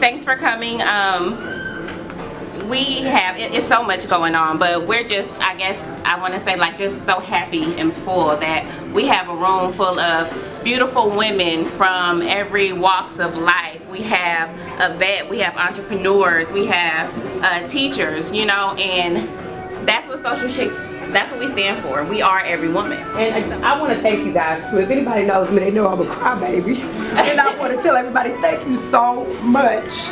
thanks for coming. We have, it's so much going on, but we're just, I guess I want to say, like, just so happy and full that we have a room full of beautiful women from every walks of life. We have a vet, we have entrepreneurs, we have teachers, you know, and that's what Social Chics, that's what we stand for. We are every woman. And I want to thank you guys too. If anybody knows me, they know I'm a crybaby. And I want to tell everybody thank you so much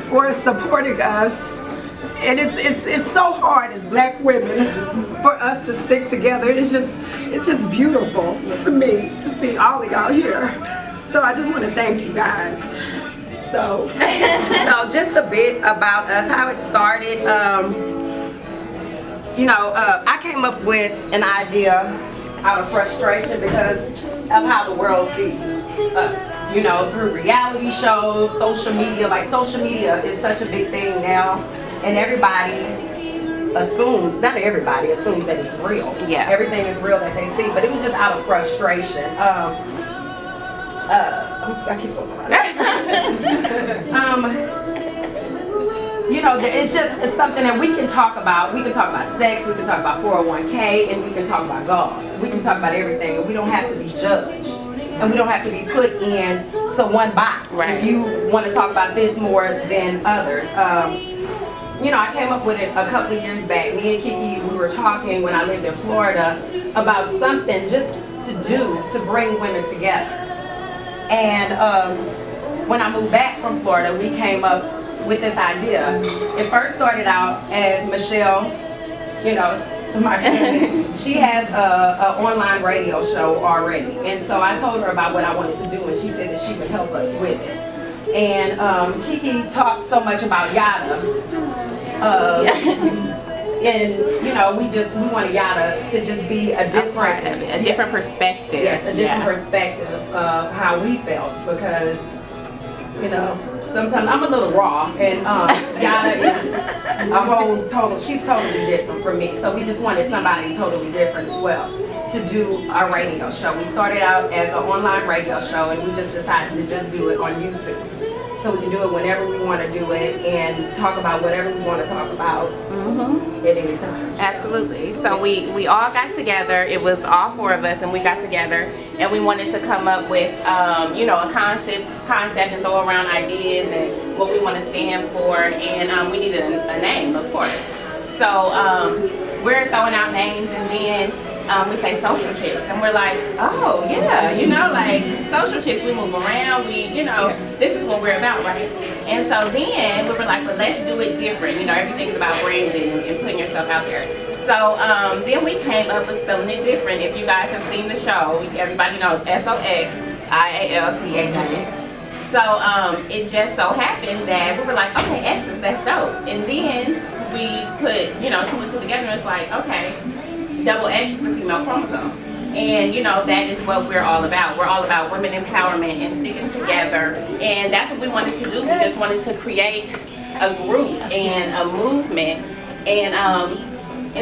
for supporting us. And it's so hard as black women for us to stick together. It's just beautiful to me to see all of y'all here. So I just want to thank you guys. So just a bit about us, how it started. You know, I came up with an idea out of frustration because of how the world sees us. You know, through reality shows, social media. Like, social media is such a big thing now. And everybody assumes, not everybody assumes that it's real. Yeah. Everything is real that they see, but it was just out of frustration. I keep going. You know, it's something that we can talk about. We can talk about sex, we can talk about 401k, and we can talk about God. We can talk about everything, and we don't have to be judged. And we don't have to be put in to one box. Right. If you want to talk about this more than others. You know, I came up with it a couple of years back. Me and Kiki, we were talking when I lived in Florida about something just to do to bring women together. And when I moved back from Florida, we came up with this idea. It first started out as Michelle, you know, my friend, she has a online radio show already. And so I told her about what I wanted to do, and she said that she would help us with it. And Kiki talked so much about yada. And you know, we wanted yada to just be a different perspective. Yes, a different perspective of how we felt, because you know, sometimes I'm a little raw, and yada is she's totally different from me. So we just wanted somebody totally different as well to do our radio show. We started out as an online radio show, and we just decided to just do it on YouTube. So we can do it whenever we want to do it and talk about whatever we want to talk about at any time. Absolutely. So we all got together. It was all four of us, and we got together, and we wanted to come up with you know, a concept and throw around ideas and what we want to stand for, and we needed a name, of course. So we're throwing out names, and then we say Social Chics, and we're like, oh yeah, you know, like Social Chics, we move around, you know, this is what we're about, right? And so then we were like, well, let's do it different. You know, everything's about branding and putting yourself out there. So then we came up with spelling it different. If you guys have seen the show, everybody knows soXial. So it just so happened that we were like, okay, X's, that's dope. And then we put, you know, 2 and 2 together, and it's like, okay, double X is the female chromosome. And you know, that is what we're all about. We're all about women empowerment and sticking together. And that's what we wanted to do. We just wanted to create a group and a movement. And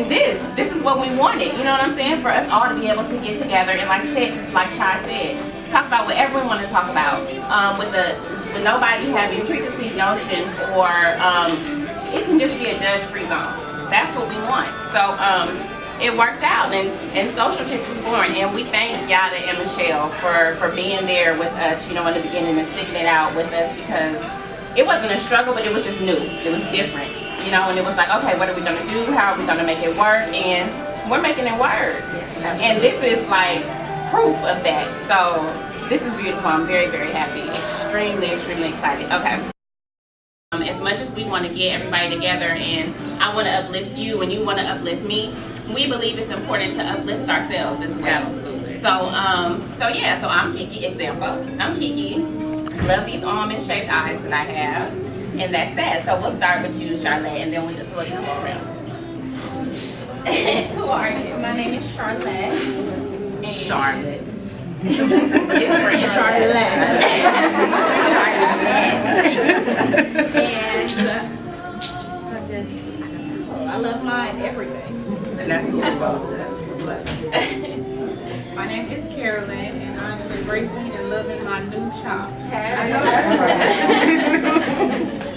this is what we wanted. You know what I'm saying? For us all to be able to get together and, like Shay said, talk about whatever we want to talk about. With nobody having preconceived notions, or it can just be a judge-free zone. That's what we want. So it worked out, and Social Chics was born, and we thank Yada and Michelle for being there with us, you know, in the beginning, and sticking it out with us, because it wasn't a struggle, but it was just new. It was different, you know, and it was like, okay, what are we gonna do? How are we gonna make it work? And we're making it work. And this is like proof of that. So this is beautiful. I'm very, very happy. Extremely, extremely excited. Okay. As much as we want to get everybody together, and I want to uplift you and you want to uplift me, we believe it's important to uplift ourselves as well. Absolutely. So yeah, so I'm Kiki, example. I'm Kiki. Love these almond-shaped eyes that I have, and that's that. So we'll start with you, Charlotte, and then we'll just this around. Who are you? My name is Charlotte. Charlotte. It's for Charlotte. And I love my everything. And that's what you're supposed to do. My name is Carolyn, and I'm embracing and loving my new chop. I know that's right.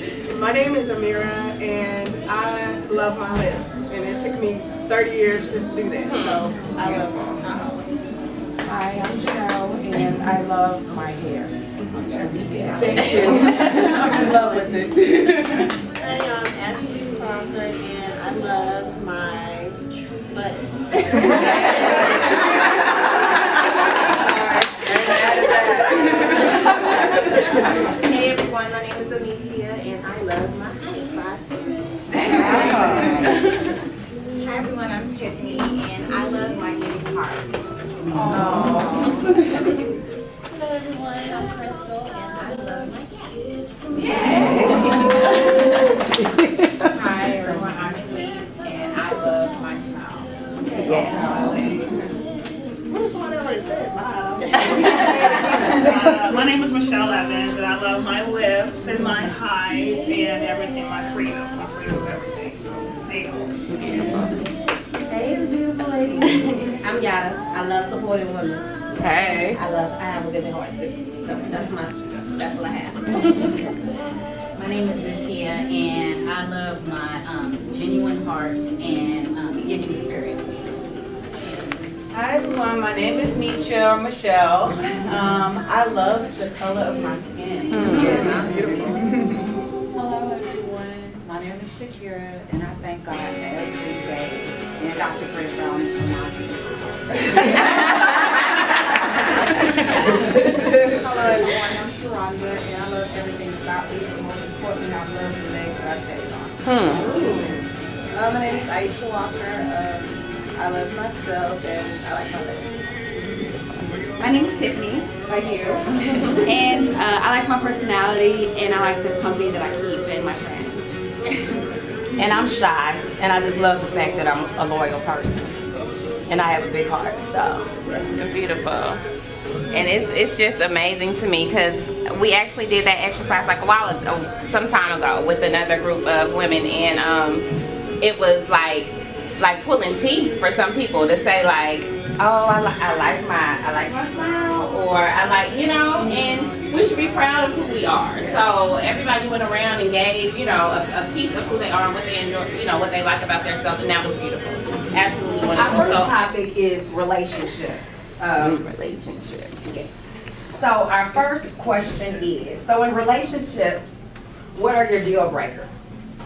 My name is Amira, and I love my lips, and it took me 30 years to do that, so I love them. Hi, I'm Janelle, and I love my hair. Thank you. I'm in love with it. Hi, I'm Ashley Crawford, and I love my butt. Hey everyone, my name is Elise, and I love my height. Hi, everyone. I'm Tiffany, and I love my getting hard. Hello everyone, I'm Crystal, and I love my cat. Hi, everyone. I'm Elise, and I love my smile. My name is Michelle Evans, and I love my lips and my height and everything, my freedom of everything. So, there you go. Hey beautiful lady. I'm Yada. I love supporting women. Hey. I have a good heart too. So that's what I have. My name is Lutia, and I love my genuine heart and giving spirit. Hi everyone, my name is Nietzsche Michelle. I love the color of my skin. Hello everyone, my name is Shakira, and I thank God every day. And Dr. Fred Brown for my skin. Hello everyone, I'm Sharonda, and I love everything about me, but most importantly, I love the legs that I stand on. My name is Aisha Walker. I love myself, and I like my legs. My name is Tiffany, like you, and I like my personality, and I like the company that I keep and my friends. And I'm shy, and I just love the fact that I'm a loyal person, and I have a big heart. So Beautiful. And it's just amazing to me because we actually did that exercise like some time ago with another group of women, and it was like pulling teeth for some people to say like, oh, I like my smile, or I like, and we should be proud of who we are. So everybody went around and gave, a piece of who they are and what they enjoy, what they like about themselves, and that was beautiful. Absolutely wonderful. our first topic is relationships. Relationships. Okay. So our first question is, so in relationships, what are your deal breakers?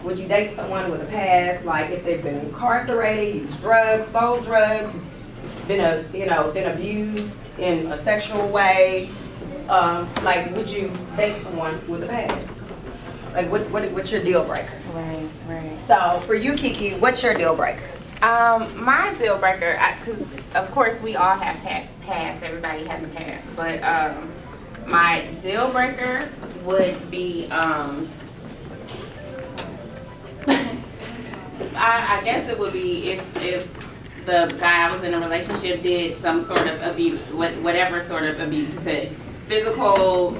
Would you date someone with a past, like if they've been incarcerated, used drugs, sold drugs, been abused in a sexual way? Like, would you date someone with a past? Like, what's your deal breakers? Right. So for you, Kiki, what's your deal breakers? My deal breaker, because of course we all have past, everybody has a past, but my deal breaker would be, I guess it would be if the guy I was in a relationship did some sort of abuse, whatever sort of abuse, physical,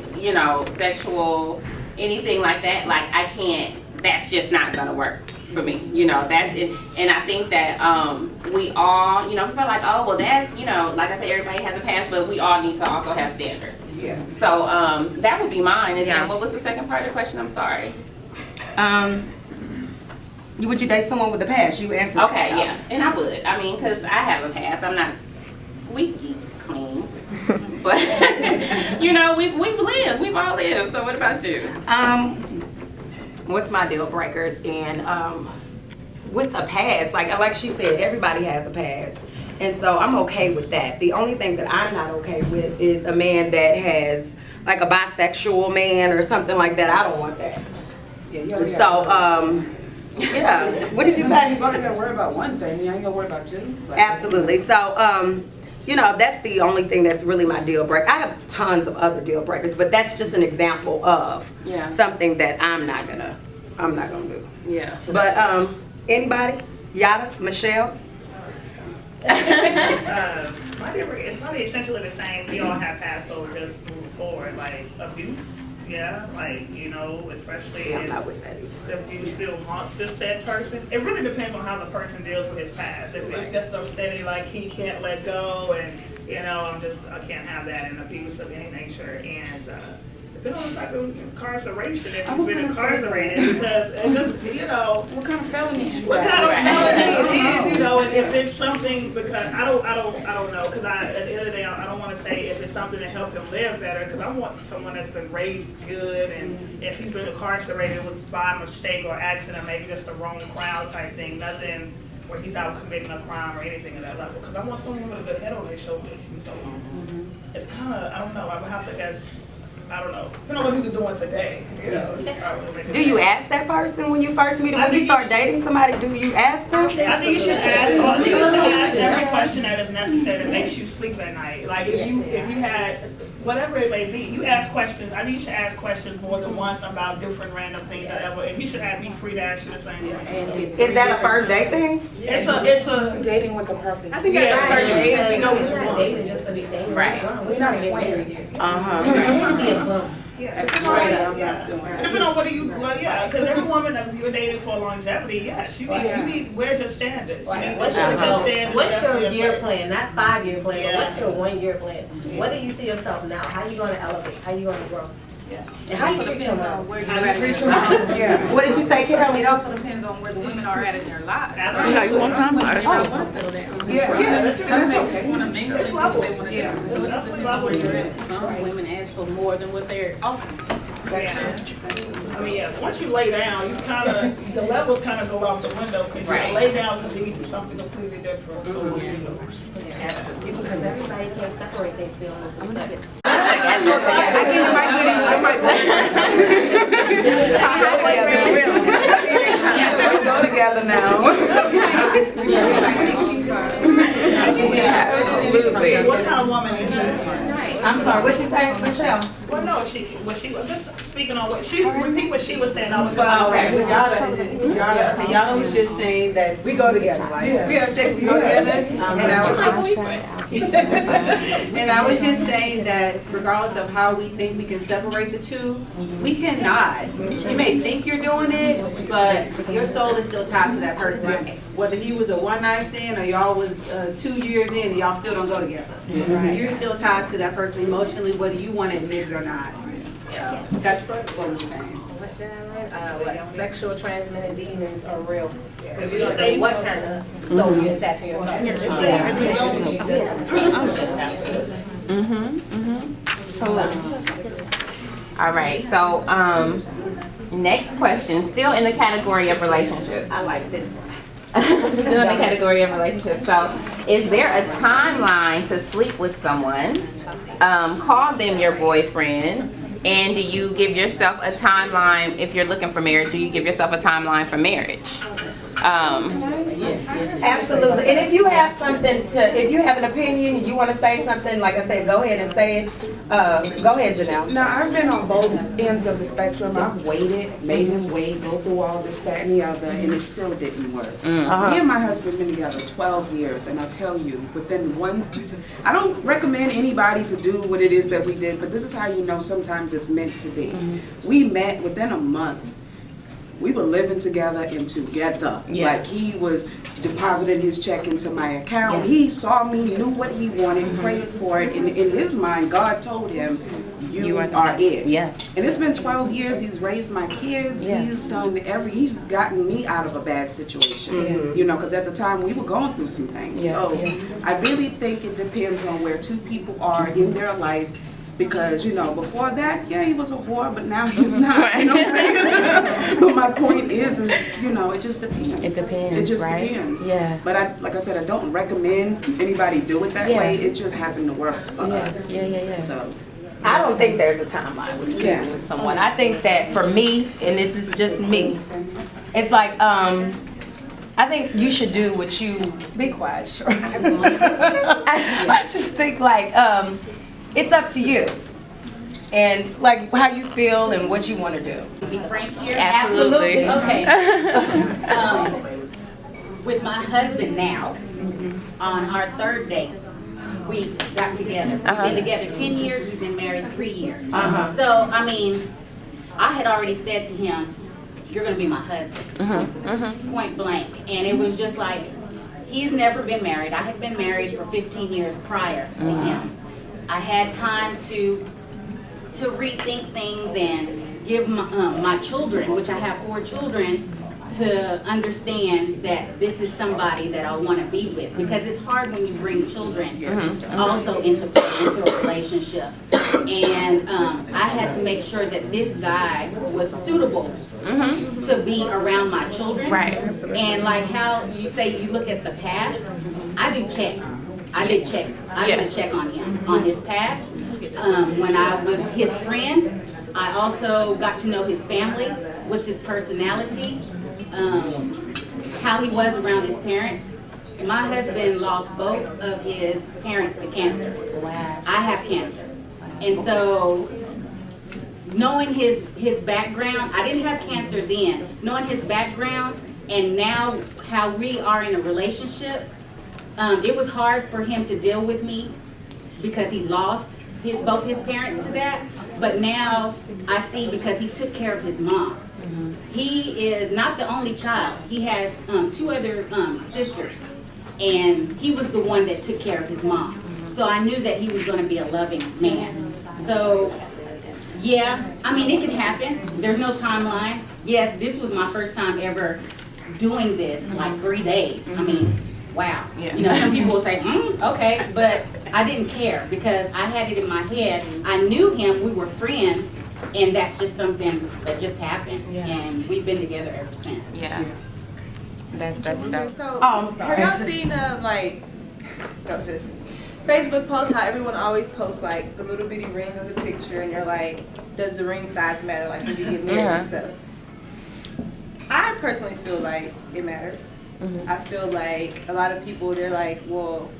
sexual, anything like that. Like I can't. That's just not gonna work for me. That's it. And I think that we all, people are like, oh well, that's like I said, everybody has a past, but we all need to also have standards. Yeah. So that would be mine. And then what was the second part of the question? I'm sorry. Would you date someone with a past? You answered. Okay, yeah, and I would. I mean, because I have a past. I'm not squeaky clean, but we've all lived. So what about you? What's my deal breakers? And with a past, like she said, everybody has a past, and so I'm okay with that. The only thing that I'm not okay with is a man that has like a bisexual man or something like that. I don't want that. Yeah. What did you say? You're only gonna worry about one thing. You ain't gonna worry about two. Absolutely. So, that's the only thing that's really my deal breaker. I have tons of other deal breakers, but that's just an example of something that I'm not gonna do. Yeah. But anybody? Yada? Michelle? My difference is probably essentially the same. We all have passed over, just moving forward, like abuse. Yeah, like, especially Yeah, I'm not with that either. if you still wants this said person. It really depends on how the person deals with his past. If it's just so steady, like he can't let go, and I can't have that in abuse of any nature. And depending on the type of incarceration, if you've been incarcerated, because it just, you know. What kind of felony? What kind of felony it is, you know, and if it's something, because I don't know, because at the end of the day, I don't want to say if it's something to help him live better, because I want someone that's been raised good, and if he's been incarcerated was by mistake or accident, maybe just the wrong crowd type thing, nothing where he's out committing a crime or anything at that level, because I want someone with a good head on their shoulders, and so it's kind of, I don't know, I would have to guess, I don't know, depending on what he was doing today, you know. Do you ask that person when you first meet them? When you start dating somebody, do you ask them? I think you should ask every question that is necessary that makes you sleep at night. Like if you had, whatever it may be, you ask questions. I think you should ask questions more than once about different random things that ever, and he should be free to ask you the same question. Is that a first date thing? It's a Dating with a purpose. I think at a certain age, you know what you want. Dating just to be dating. Right. We're not 20. yeah. Depending on what you, well, yeah, because every woman, if you're dating for longevity, yes, you need, where's your standards? Right. Yeah. What's your year plan? Not 5-year plan, but what's your 1-year plan? What do you see yourself now? How are you going to elevate? How are you going to grow? Yeah. And how you treat your mom? Where How you treat your mom. Yeah. What did you say, Carol? It also depends on where the women are at in their lives. Yeah, you want time? Want to settle down. Yeah, that's okay. Some women ask for more than what they're offering. Yeah. I mean, yeah, once you lay down, you kind of, the levels kind of go out the window, because you lay down can lead to something completely different. So what do you do? Because everybody can't separate their feelings from sex. We go together now. Absolutely. What kind of woman is that? I'm sorry, what'd you say, Michelle? Well, no, she was just speaking on what she, repeat what she was saying. I was just Well, Yada was just saying that we go together, like, we have sex, we go together, and I was just saying that regardless of how we think we can separate the two, we cannot. You may think you're doing it, but your soul is still tied to that person. Whether he was a one-night stand or y'all was 2 years in and y'all still don't go together. You're still tied to that person emotionally, whether you want to admit it or not. So that's what we're saying. Sexual transmitted demons are real. Because you don't know what kind of soul you're attaching yourself to. All right, so next question, still in the category of relationships. I like this one. Still in the category of relationships. So, is there a timeline to sleep with someone? Call them your boyfriend. And do you give yourself a timeline if you're looking for marriage? Do you give yourself a timeline for marriage? Absolutely. And if you have something to, if you have an opinion, you want to say something, like I said, go ahead and say it. Go ahead, Janelle. Now, I've been on both ends of the spectrum. I've waited, made him wait, go through all this, that, and the other, and it still didn't work. Me and my husband been together 12 years, and I tell you, within I don't recommend anybody to do what it is that we did, but this is how you know sometimes it's meant to be. We met within a month. We were living together and together. Like, he was depositing his check into my account. He saw me, knew what he wanted, prayed for it. And in his mind, God told him, you are it. And it's been 12 years. He's raised my kids. He's done he's gotten me out of a bad situation. You know, because at the time we were going through some things. So I really think it depends on where two people are in their life. Because, you know, before that, he was a whore, but now he's not, you know what I'm saying? But my point is, you know, it just depends. It depends, It just depends. But like I said, I don't recommend anybody do it that way. It just happened to work for us. So I don't think there's a timeline with sleeping with someone. I think that for me, and this is just me, it's like, I think you should do what you, be quiet, sure. I just think like, it's up to you, and like how you feel and what you want to do. Be frank here. Absolutely. Okay. With my husband now, on our third date, we got together. We've been together 10 years. We've been married 3 years. So I mean, I had already said to him, "You're going to be my husband," point blank. And it was just like, he's never been married. I had been married for 15 years prior to him. I had time to to rethink things and give my children, which I have 4 children, to understand that this is somebody that I want to be with, because it's hard when you bring children also into a relationship. And I had to make sure that this guy was suitable to be around my children. Right. And like how you say you look at the past, I do checks. I did a check on him, on his past. When I was his friend, I also got to know his family, what's his personality, how he was around his parents. My husband lost both of his parents to cancer. Wow. I have cancer. And so knowing his background, I didn't have cancer then, knowing his background and now how we are in a relationship, it was hard for him to deal with me because he lost both his parents to that. But now I see, because he took care of his mom. He is not the only child. He has 2 other sisters, and he was the one that took care of his mom. So I knew that he was going to be a loving man. So yeah, I mean, it can happen. There's no timeline. Yes, this was my first time ever doing this, like 3 days. I mean, wow. You know, some people will say, okay, but I didn't care because I had it in my head. I knew him, we were friends, and that's just something that just happened. And we've been together ever since. Yeah. That's dope. So, I'm sorry. have y'all seen like Facebook posts how everyone always posts like the little bitty ring of the picture, and you're like, does the ring size matter, like when you get married and stuff? I personally feel like it matters. I feel like a lot of people, they're like, well,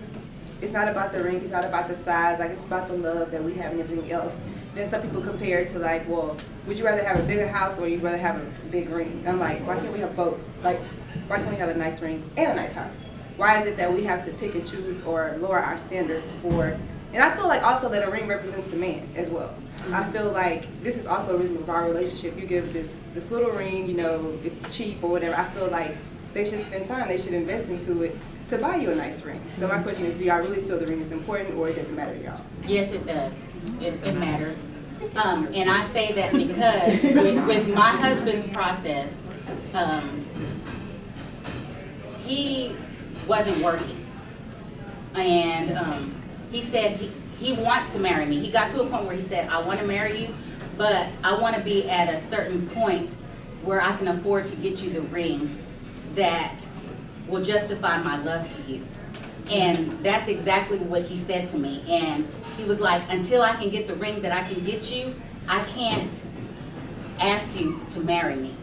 it's not about the ring, it's not about the size, like it's about the love that we have and everything else. Then some people compare it to like, well, would you rather have a bigger house or you'd rather have a big ring? And I'm like, why can't we have both? Like, why can't we have a nice ring and a nice house? Why is it that we have to pick and choose or lower our standards for? And I feel like also that a ring represents the man as well. I feel like this is also a reason for our relationship. You give this little ring, you know, it's cheap or whatever. I feel like they should spend time, they should invest into it to buy you a nice ring. So my question is, do y'all really feel the ring is important, or it doesn't matter to y'all? Yes, it does. It matters. And I say that because with my husband's process, he wasn't working. And he said he wants to marry me. He got to a point where he said, I want to marry you, but I want to be at a certain point where I can afford to get you the ring that will justify my love to you. And that's exactly what he said to me. And he was like, until I can get the ring that I can get you, I can't ask you to marry me.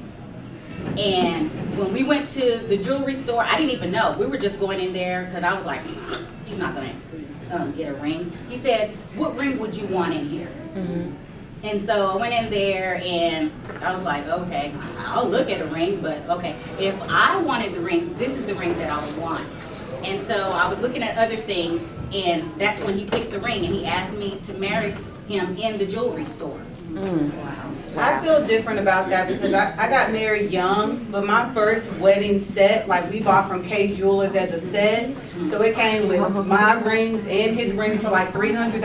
And when we went to the jewelry store, I didn't even know. We were just going in there because I was like, he's not going to get a ring. He said, what ring would you want in here? And so I went in there and I was like, okay, I'll look at a ring, but okay, if I wanted the ring, this is the ring that I would want. And so I was looking at other things, and that's when he picked the ring, and he asked me to marry him in the jewelry store. I feel different about that because I got married young, but my first wedding set, like we bought from K Jewelers as a set, so it came with my rings and his ring for like $300.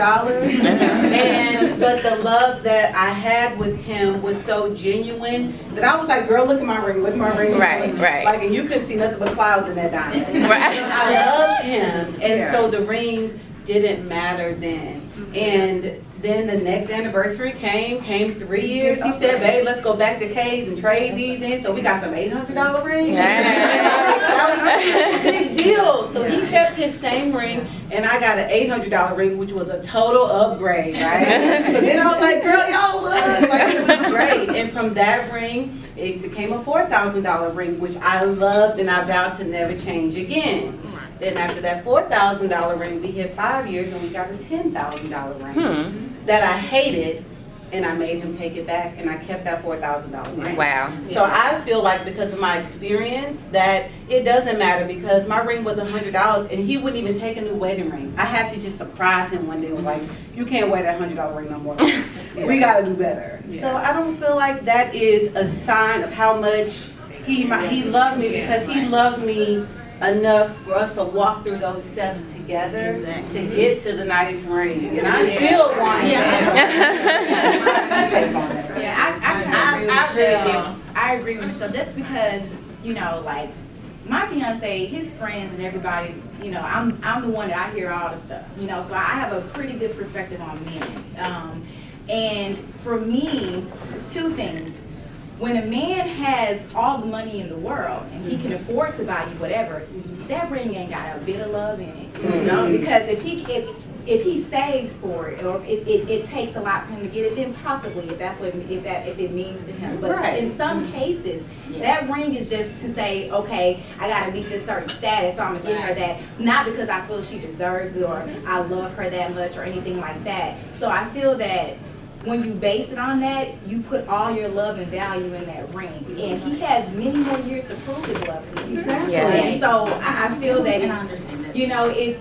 But the love that I had with him was so genuine that I was like, girl, look at my ring, look at my ring. Right. Like, and you couldn't see nothing but clouds in that diamond. I loved him, and so the ring didn't matter then. And then the next anniversary came 3 years. He said, babe, let's go back to K's and trade these in. So we got some $800 rings. That was a big deal. So he kept his same ring, and I got an $800 ring, which was a total upgrade, right? So then I was like, girl, y'all look. Like, it was great. And from that ring, it became a $4,000 ring, which I loved, and I vowed to never change again. Then after that $4,000 ring, we hit 5 years and we got a $10,000 ring that I hated, and I made him take it back, and I kept that $4,000 ring. Wow. So I feel like because of my experience that it doesn't matter, because my ring was $100 and he wouldn't even take a new wedding ring. I had to just surprise him one day. It was like, you can't wear that $100 ring no more. We gotta do better. So I don't feel like that is a sign of how much he loved me, because he loved me enough for us to walk through those steps together to get to the nice ring. And I still want it. I agree with Michelle, just because, you know, like, my fiance, his friends and everybody, you know, I'm the one that I hear all the stuff, you know, so I have a pretty good perspective on men. And for me, it's two things. When a man has all the money in the world and he can afford to buy you whatever, that ring ain't got a bit of love in it. You know? Because if he saves for it, or if it takes a lot for him to get it, then possibly if it means to him. But in some cases, that ring is just to say, okay, I gotta meet this certain status, so I'm gonna give her that, not because I feel she deserves it or I love her that much or anything like that. So I feel that when you base it on that, you put all your love and value in that ring. And he has many more years to prove his love to you. Exactly. Yeah. And so I feel that it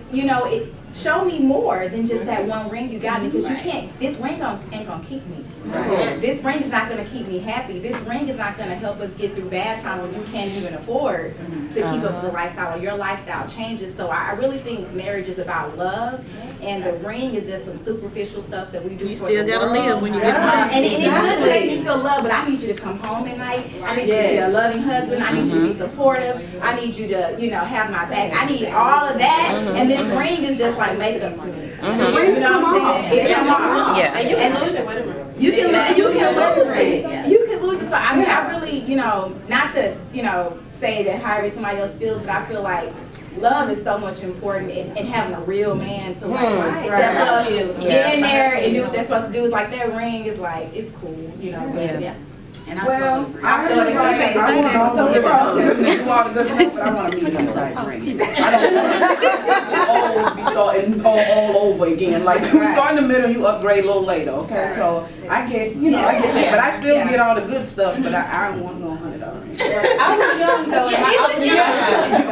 show me more than just that one ring you got me, because you can't, this ring ain't gonna keep me. Right. This ring is not gonna keep me happy. This ring is not gonna help us get through bad times when you can't even afford to keep up the lifestyle, or your lifestyle changes. So I really think marriage is about love, and the ring is just some superficial stuff that we do. You still gotta live when you get married. And it's good to make you feel love, but I need you to come home at night. I need you to be a loving husband. I need you to be supportive. I need you to, you know, have my back. I need all of that, and this ring is just like makeup to me. You know what I'm saying? It comes off. Yeah. And you can lose it. You can lose it. You can lose it. So I mean, I really, you know, not to, you know, say that however somebody else feels, but I feel like love is so much important in having a real man to like step up, get in there and do what they're supposed to do. It's like that ring is like, it's cool, you know. Yeah. And I want to go but I want a medium-sized ring. I don't want to be starting all over again. Like, you start in the middle, you upgrade a little later, okay? So I get, you know, I get that, but I still get all the good stuff, but I don't want no $100 ring. I was young though.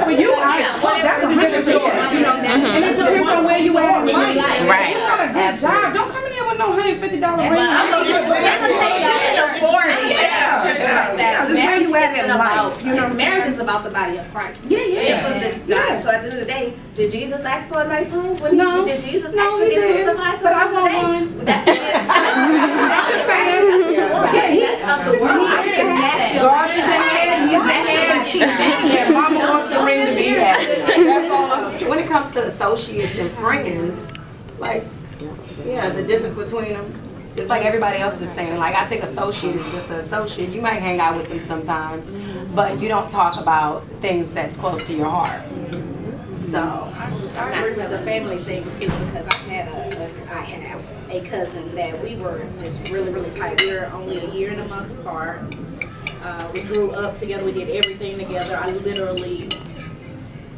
For you, that's a different story, you know, and it depends on where you at in life. Right. If you got a good job, don't come in here with no $150 ring. This where you at in life. You know, marriage is about the body of Christ. Yeah. So at the end of the day, did Jesus ask for a nice ring? No. Did Jesus No, ask for he dinner with didn't. somebody? But I want one. That's it. I'm just saying. That's of the world. God is in heaven. He's in heaven. And mama wants the ring to be happy. That's all I'm saying. When it comes to associates and friends, like, yeah, the difference between them, it's like everybody else is saying. Like, I think associate is just an associate. You might hang out with them sometimes, but you don't talk about things that's close to your heart. So I agree with the family thing too, because I have a cousin that we were just really, really tight. We were only a year and a month apart. We grew up together. We did everything together. I literally,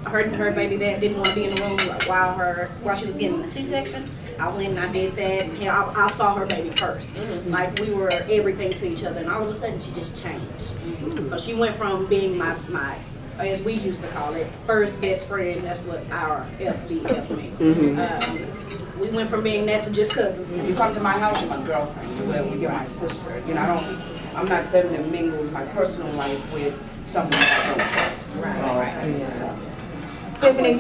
her baby dad didn't want to be in the room while she was getting a C-section. I went and I did that. And I saw her baby first. Like, we were everything to each other, and all of a sudden she just changed. So she went from being my, as we used to call it, first best friend. That's what our FBF meant. We went from being that to just cousins. If you come to my house, you're my girlfriend. Well, you're my sister. You know, I'm not them that mingles my personal life with someone I don't trust. Right. So. Tiffany, I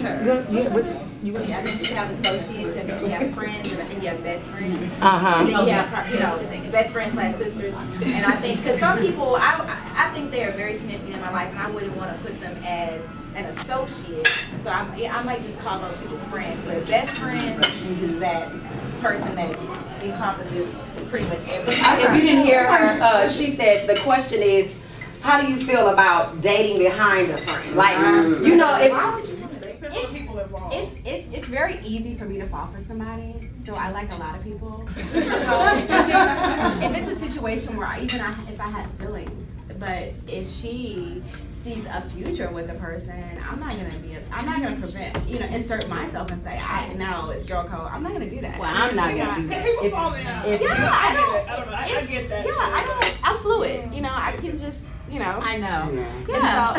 think you have associates, and then you have friends, and I think you have best friends. And then you have, you know, best friends like sisters. And I think, because some people, I think they are very significant in my life, and I wouldn't want to put them as an associate. So I might just call those two friends. But best friends is that person that encompasses pretty much everything. if you didn't hear her, she said the question is, how do you feel about dating behind a friend? Like, you know, if It's very easy for me to fall for somebody, so I like a lot of people. So if it's a situation where if I had feelings, but if she sees a future with the person, I'm not gonna insert myself and say, no, it's girl code. I'm not gonna do that. Well, I'm not gonna do that. People falling out. If I get that. I'm fluid. You know, I can just, you know. I know. Yeah.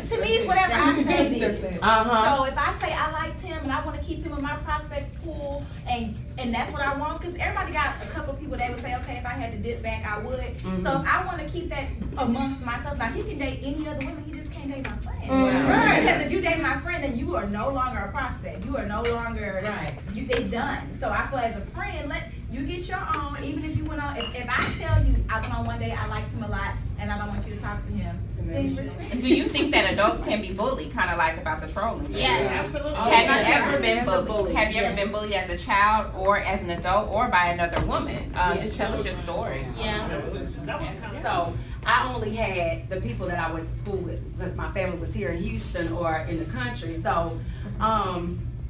To me, it's whatever I say it is. So if I say I liked him and I want to keep him in my prospect pool, and that's what I want, because everybody got a couple of people that would say, okay, if I had to dip back, I would. So if I want to keep that amongst myself, now he can date any other women, he just can't can't date my friend. Right. Because if you date my friend, then you are no longer a prospect. You are no longer it's done. So I feel as a friend, let you get your own. Even if you went on, if I tell you I went on one day, I liked him a lot, and I don't want you to talk to him. Do you think that adults can be bullied, kind of like about the trolling? Yes. Absolutely. Have you ever been bullied? Have you ever been bullied as a child or as an adult or by another woman? Just tell us your story. Yeah. So I only had the people that I went to school with because my family was here in Houston or in the country. So,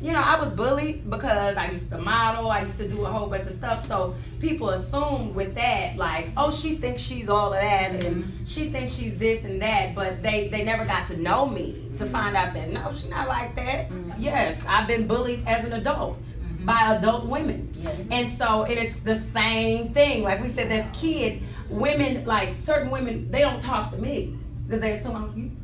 you know, I was bullied because I used to model, I used to do a whole bunch of stuff. So people assume with that, like, oh, she thinks she's all of that and she thinks she's this and that, but they never got to know me to find out that, no, she's not like that. Yes, I've been bullied as an adult by adult women. And so, and it's the same thing. Like we said, that's kids. Women, like certain women, they don't talk to me because they assume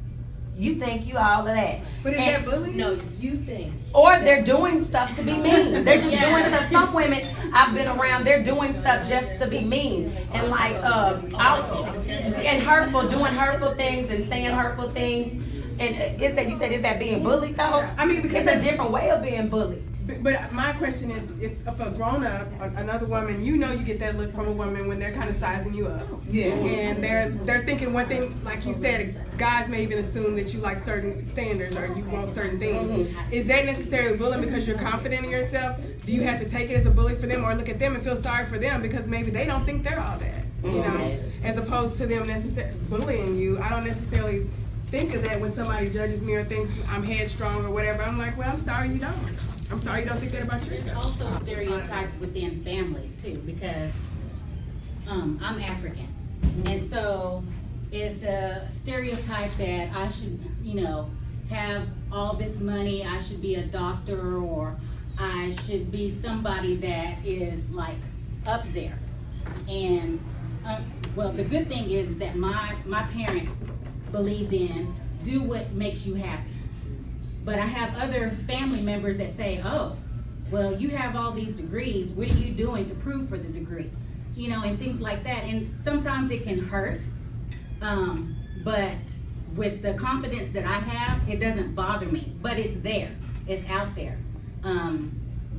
you think you all of that. But is that bullying? No, you think. Or they're doing stuff to be mean. They're just doing stuff. Some women I've been around, they're doing stuff just to be mean and like and hurtful, doing hurtful things and saying hurtful things. And is that being bullied though? I mean, because it's a different way of being bullied. But my question is, if a grown up, another woman, you know, you get that look from a woman when they're kind of sizing you up. Yeah. And they're thinking one thing, like you said, guys may even assume that you like certain standards or you want certain things. Is that necessarily bullying because you're confident in yourself? Do you have to take it as a bully for them or look at them and feel sorry for them because maybe they don't think they're all that, you know, as opposed to them necessarily bullying you? I don't necessarily think of that when somebody judges me or thinks I'm headstrong or whatever. I'm like, well, I'm sorry you don't. I'm sorry you don't think that about yourself. Also stereotypes within families too, because I'm African, and so it's a stereotype that I should, you know, have all this money. I should be a doctor, or I should be somebody that is like up there. And well, the good thing is that my parents believed in do what makes you happy. But I have other family members that say, oh, well, you have all these degrees. What are you doing to prove for the degree? You know, and things like that. And sometimes it can hurt. But with the confidence that I have, it doesn't bother me. But it's there. It's out there.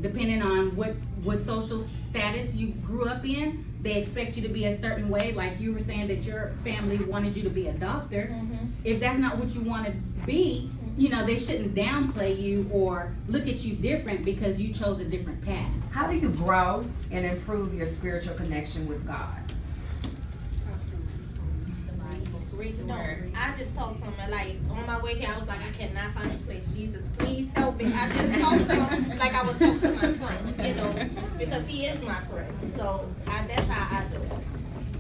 Depending on what social status you grew up in, they expect you to be a certain way. Like you were saying that your family wanted you to be a doctor. If that's not what you want to be, you know, they shouldn't downplay you or look at you different because you chose a different path. How do you grow and improve your spiritual connection with God? Read the word. I just told him, like, on my way here, I was like, I cannot find this place. Jesus, please help me. I just talked to him like I would talk to my friend, you know, because he is my friend. So that's how I do it.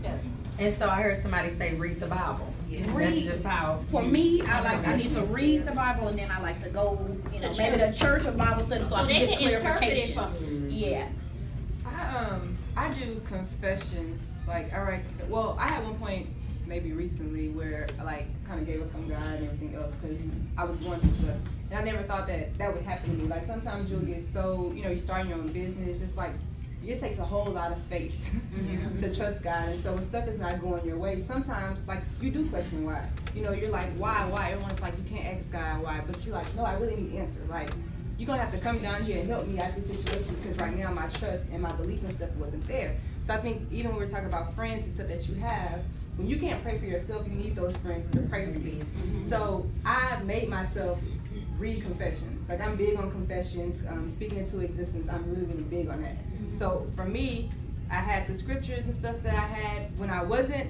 Yes. And so I heard somebody say, read the Bible. That's just how. For me, I need to read the Bible, and then I like to go, you know, maybe the church or Bible study, so I they can get can interpret it clarification. for me. Yeah. I do confessions. Like, all right, well, I had one point maybe recently where I like kind of gave up on God and everything else because I was going through stuff, and I never thought that would happen to me. Like sometimes you'll get so, you know, you start your own business. It's like it takes a whole lot of faith to trust God, and so when stuff is not going your way, sometimes like you do question why. You know, you're like, why? Everyone's like, you can't ask God why, but you're like, no, I really need an answer. Like, you're gonna have to come down here and help me out of this situation because right now my trust and my belief and stuff wasn't there. So I think even when we're talking about friends and stuff that you have, when you can't pray for yourself, you need those friends to pray for you. So I made myself read confessions. Like I'm big on confessions, speaking into existence. I'm really, really big on that. So for me, I had the scriptures and stuff that I had when I wasn't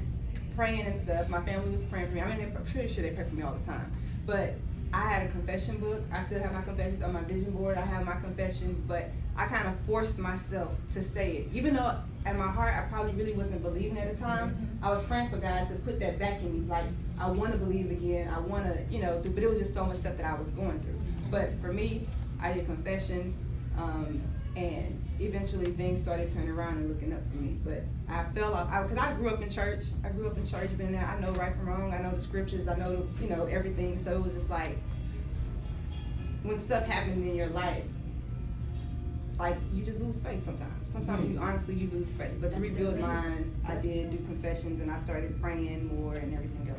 praying and stuff. My family was praying for me. I mean, I'm pretty sure they pray for me all the time. But I had a confession book. I still have my confessions on my vision board. I have my confessions, but I kind of forced myself to say it. Even though at my heart, I probably really wasn't believing at the time. I was praying for God to put that back in me. Like, I want to believe again. I want to, you know, but it was just so much stuff that I was going through. But for me, I did confessions, and eventually things started turning around and looking up for me. But I fell off, because I grew up in church. Been there. I know right from wrong. I know the scriptures. I know, you know, everything. So it was just like, when stuff happened in your life, like, you just lose faith sometimes. Sometimes you lose faith. But to rebuild mine, I did do confessions, and I started praying more and everything else.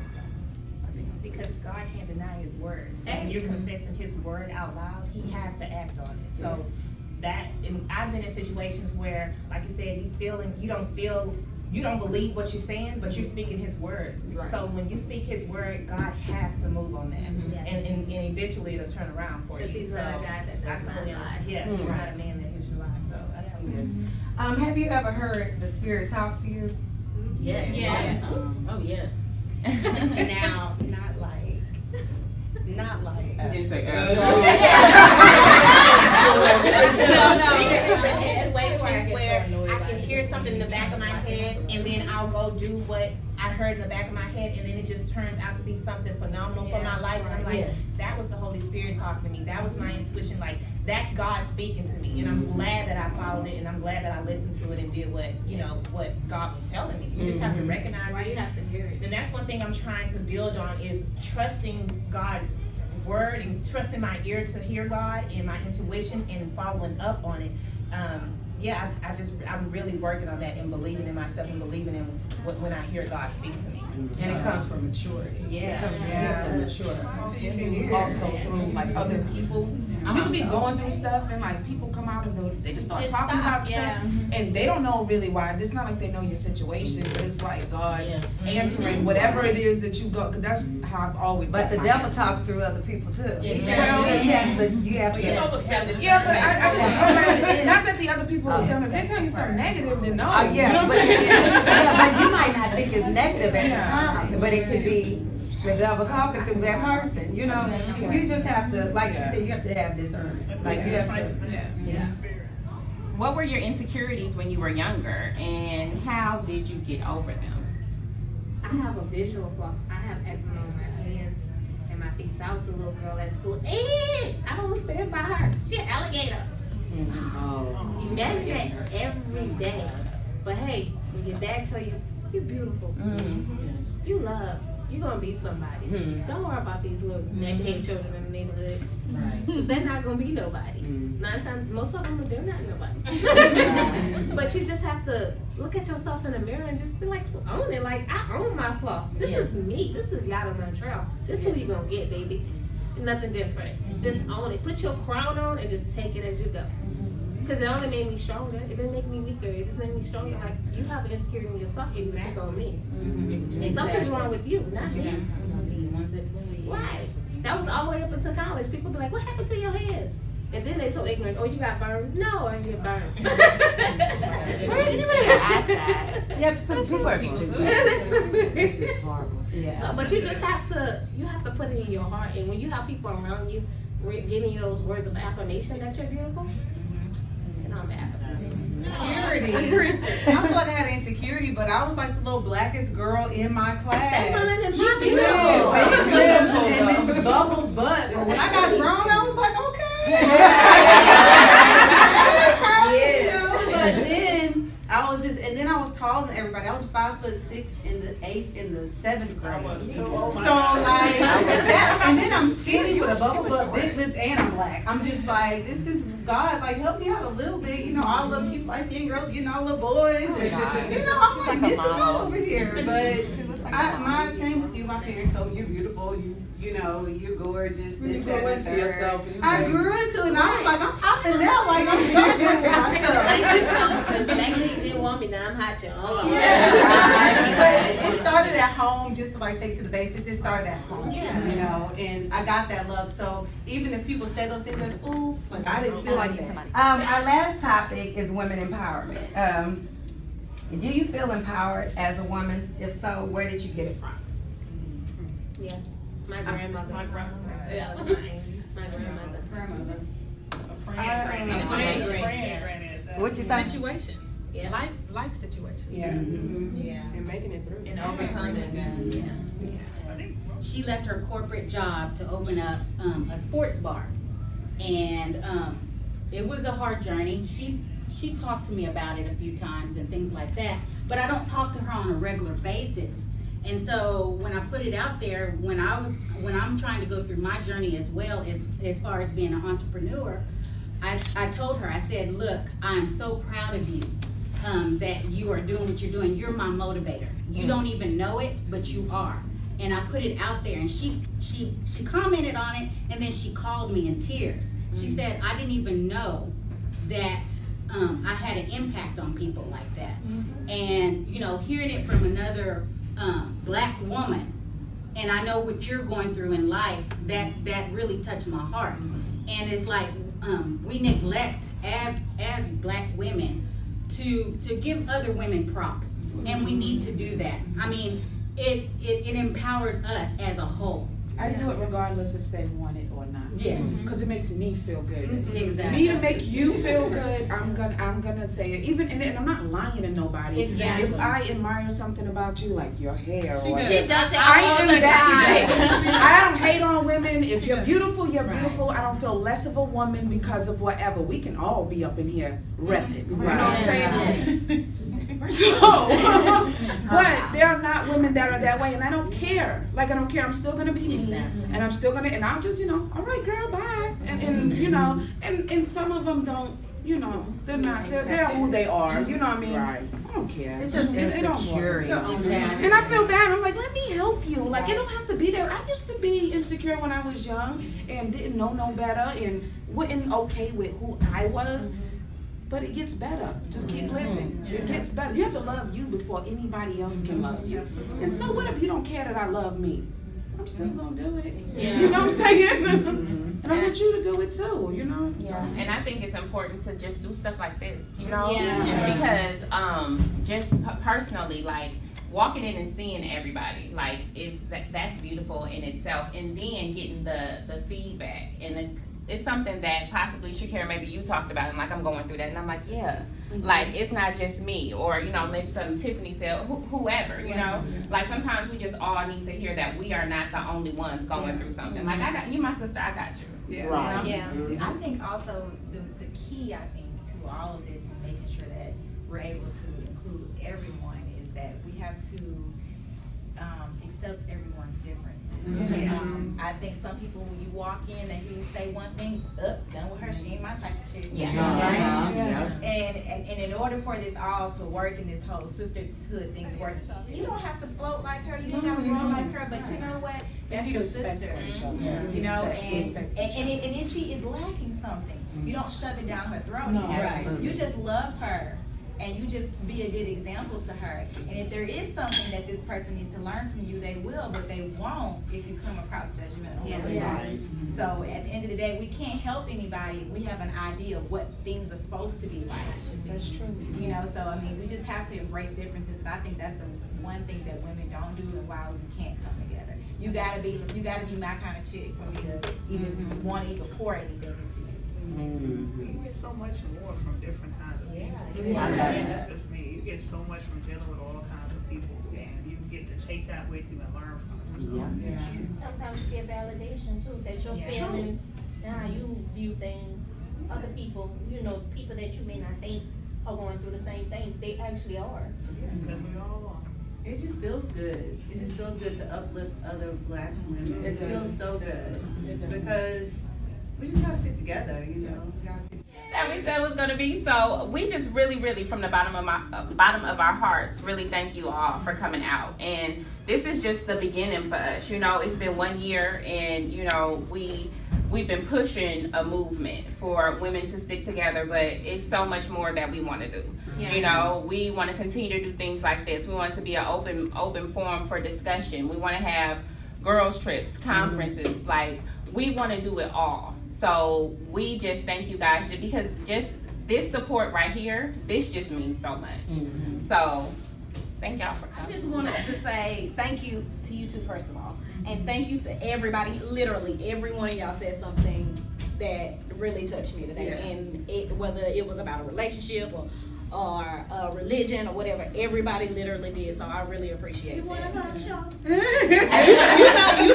Because God can't deny his word. So when you're confessing his word out loud, he has to act on it. So that, and I've been in situations where, like you said, you don't believe what you're saying, but you're speaking his word. Right. So when you speak his word, God has to move on that. And eventually it'll turn around for you. Because he's So not a guy that does not lie. Yeah, he's not a man that he should lie. So that's how he is. Have you ever heard the Spirit talk to you? Yes. Oh, yes. Now, not like. You didn't say Situations where I can hear something in the back of my head, and then I'll go do what I heard in the back of my head, and then it just turns out to be something phenomenal for my life. And I'm like, that was the Holy Spirit talking to me. That was my intuition. Like, that's God speaking to me, and I'm glad that I followed it, and I'm glad that I listened to it and did what what God was telling me. You just have to recognize it. You have to hear it. And that's one thing I'm trying to build on is trusting God's word and trusting my ear to hear God and my intuition and following up on it. I'm really working on that and believing in myself and believing in when I hear God speak to me. And it comes from maturity. Yeah. It comes from maturity. Also through like other people. You can be going through stuff and like people come out of they just start talking about stuff and they don't know really why. It's not like they know your situation, but it's like God answering whatever it is that you go. Cause that's how I've always. But the devil talks through other people too. Yeah. So you have to. Yeah, but I just not that the other people. If they tell you something negative, then no. Yeah, you know what I'm saying? But you might not think it's negative at the time, but it could be the devil talking through that person. You know, you just have to, like she said, you have to have discernment. Like you have to. What were your insecurities when you were younger, and how did you get over them? I have a visual flaw. I have eczema on my hands and my feet. So I was the little girl at school. I don't stand by her. She an alligator. You manage that every day. But hey, when your dad tell you, you're beautiful, you love, you're going to be somebody. Don't worry about these little neckhead children in the neighborhood. Because they're not going to be nobody. 9 times, most of them, they're not nobody. But you just have to look at yourself in the mirror and just be like, you own it. Like, I own my flaw. This is me. This is Yada Montreal. This is who you going to get, baby. Nothing different. Just own it. Put your crown on and just take it as you go. Because it only made me stronger. It didn't make me weaker. It just made me stronger. Like, you have an insecurity in yourself. You pick on me. And something's wrong with you, not me. Right. That was all the way up until college. People be like, what happened to your hands? And then they so ignorant. Oh, you got burned? No, I didn't get burned. Yeah, some people are stupid. This is horrible. Yeah. So, but you just have to put it in your heart. And when you have people around you giving you those words of affirmation that you're beautiful, and I'm bad. Insecurity. I feel like I had insecurity, but I was like the little blackest girl in my class. And this bubble butt. But when I got grown, I was like, okay. But then I was just, and then I was taller than everybody. I was 5'6" in the 8th, in the 7th grade. So like, and then I'm skinny with a bubble butt, big lips, and I'm black. I'm just like, this is God. Like, help me out a little bit. You know, all the cute light skinned girls getting all the boys. And, you know, I'm like, this is all over here. But same with you. My parents told me you're beautiful. You know, you're gorgeous. You grew into yourself. I grew into it, and I was like, I'm popping now, like I'm so good with myself. Back then you didn't want me, now I'm hot, y'all. Yeah, but it started at home, just to like take to the basics. It started at home, you know, and I got that love. So even if people say those things, like, ooh, like I didn't feel like that. Our last topic is women empowerment. Do you feel empowered as a woman? If so, where did you get it from? Yeah. My grandmother. Yeah. My grandmother. What you say? Situations. Yeah. Life situations. Yeah. And making it through. And overcoming. Yeah. She left her corporate job to open up a sports bar, and it was a hard journey. She talked to me about it a few times and things like that, but I don't talk to her on a regular basis. And so when I put it out there, when I'm trying to go through my journey as well as far as being an entrepreneur, I told her, I said, look, I'm so proud of you that you are doing what you're doing. You're my motivator. You don't even know it, but you are. and I put it out there, and she commented on it, and then she called me in tears. She said, I didn't even know that I had an impact on people like that. And, you know, hearing it from another black woman, and I know what you're going through in life, that really touched my heart. And it's like, we neglect as black women to give other women props, and we need to do that. I mean, it empowers us as a whole. I do it regardless if they want it or not. Yes. Because it makes me feel good. Exactly. Me to make you feel good, I'm gonna say it. Even and I'm not lying to nobody. Exactly. If I admire something about you, like your hair, or She does it I all am the that time. shit. I don't hate on women. If you're beautiful, you're beautiful. I don't feel less of a woman because of whatever. We can all be up in here repping. You know what I'm saying? So, but there are not women that are that way, and I don't care. Like, I don't care. I'm still gonna be me, and I'm still gonna, and I'm just, you know, all right, girl, bye. And you know, and some of them don't, you know, they're not, they're who they are. You know what I mean? Right. I don't care. It's just They don't insecurity. And I feel bad. I'm like, let me help you. Like, it don't have to be there. I used to be insecure when I was young and didn't know no better and wasn't okay with who I was. But it gets better. Just keep living. It gets better. You have to love you before anybody else can love you. And so what if you don't care that I love me? I'm still gonna do it. You know what I'm saying? And I want you to do it too, you know? So. And I think it's important to just do stuff like this, you know? Yeah. Because just personally, like, walking in and seeing everybody, like, that's beautiful in itself. And then getting the feedback and it's something that possibly Shakira, maybe you talked about, and like, I'm going through that, and I'm like, yeah, like, it's not just me, or, you know, maybe something Tiffany said, whoever, you know, like, sometimes we just all need to hear that we are not the only ones going through something. Like, I got you, my sister, I got you. Yeah. Right. Yeah. I think also the key, I think, to all of this and making sure that we're able to include everyone is that we have to accept everyone's differences. I think some people, when you walk in, they hear you say one thing, done with her, she ain't my type of chick. Right? And in order for this all to work and this whole sisterhood thing to work, you don't have to float like her, you don't have to roll like her, but you know what? That's your sister. You know, and if she is lacking something, you don't shove it down her throat. You just love her. And you just be a good example to her. And if there is something that this person needs to learn from you, they will, but they won't if you come across judgmental. So at the end of the day, we can't help anybody if we have an idea of what things are supposed to be like. That's true. You know, so I mean, we just have to embrace differences, and I think that's the one thing that women don't do, and why we can't come together. You gotta be my kind of chick for me to even want to even pour anything into you. You get so much more from different kinds of people. That's just me. You get so much from dealing with all kinds of people, and you get to take that with you and learn from them. Sometimes you get validation too, that your feelings and how you view things, other people, you know, people that you may not think are going through the same thing, they actually are. Because we all are. It just feels good. It just feels good to uplift other black women. It feels so good. Because we just gotta sit together, you know. That we said it was gonna be. So we just really from the bottom of our hearts really thank you all for coming out. And this is just the beginning for us. You know, it's been 1 year, and you know we've been pushing a movement for women to stick together, but it's so much more that we want to do. You know, we want to continue to do things like this. We want it to be an open forum for discussion. We want to have girls trips, conferences, like we want to do it all. So we just thank you guys, because just this support right here, this just means so much. So thank y'all for coming. I just wanted to say thank you to you two, first of all, and thank you to everybody. Literally every one of y'all said something that really touched me today, and whether it was about a relationship or religion or whatever, everybody literally did. So I really appreciate it. You want a hug, Sean? you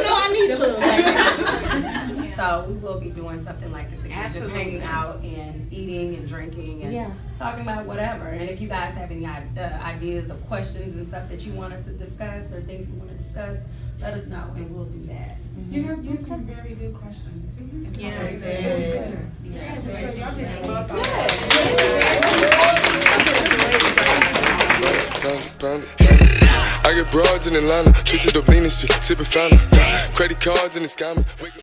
know I need a hug right now. So we will be doing something like this again, just hanging out and eating and drinking and talking about whatever. And if you guys have any ideas of questions and stuff that you want us to discuss or things you want to discuss, let us know and we'll do that. You have some very good questions. It was good. Just because y'all did it. I get broads in Atlanta, chasing dope lean and shit, sipping fountain. Credit cards in the scammers.